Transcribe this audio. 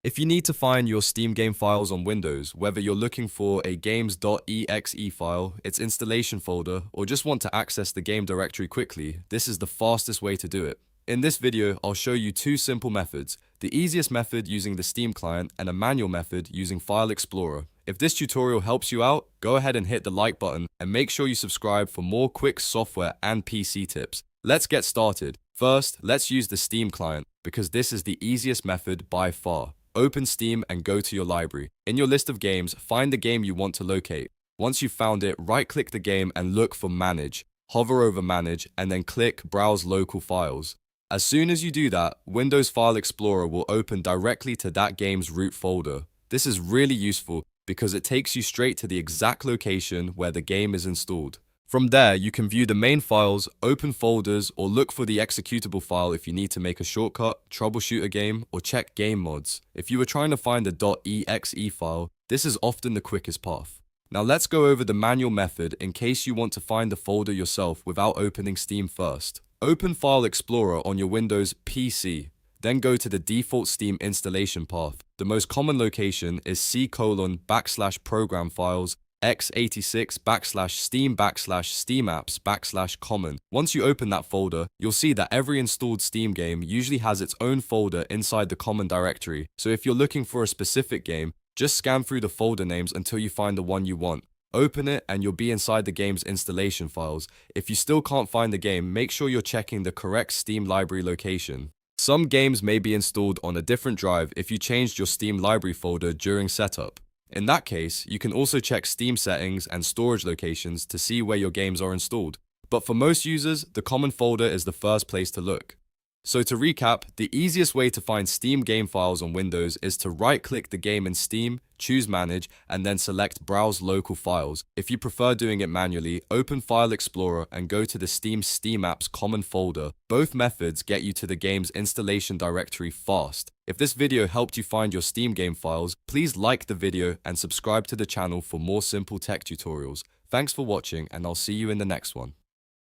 If you need to find your Steam game files on Windows, whether you're looking for a games.exe file, its installation folder, or just want to access the game directory quickly, this is the fastest way to do it. In this video, I'll show you two simple methods, the easiest method using the Steam client and a manual method using File Explorer. If this tutorial helps you out, go ahead and hit the like button and make sure you subscribe for more quick software and PC tips. Let's get started. First, let's use the Steam client because this is the easiest method by far. Open Steam and go to your library. In your list of games, find the game you want to locate. Once you've found it, right-click the game and look for Manage. Hover over Manage and then click Browse Local Files. As soon as you do that, Windows File Explorer will open directly to that game's root folder. This is really useful because it takes you straight to the exact location where the game is installed. From there, you can view the main files, open folders, or look for the executable file if you need to make a shortcut, troubleshoot a game, or check game mods. If you were trying to find a .exe file, this is often the quickest path. Now let's go over the manual method in case you want to find the folder yourself without opening Steam first. Open File Explorer on your Windows PC. Then go to the default Steam installation path. The most common location is C:\program files x86/steam/steamapps/common. Once you open that folder, you'll see that every installed Steam game usually has its own folder inside the common directory. So if you're looking for a specific game, just scan through the folder names until you find the one you want. Open it and you'll be inside the game's installation files. If you still can't find the game, make sure you're checking the correct Steam library location. Some games may be installed on a different drive if you changed your Steam library folder during setup. In that case, you can also check Steam settings and storage locations to see where your games are installed. But for most users, the common folder is the first place to look. So to recap, the easiest way to find Steam game files on Windows is to right-click the game in Steam, choose Manage, and then select Browse Local Files. If you prefer doing it manually, open File Explorer and go to the Steam Steamapps common folder. Both methods get you to the game's installation directory fast. If this video helped you find your Steam game files, please like the video and subscribe to the channel for more simple tech tutorials. Thanks for watching, and I'll see you in the next one.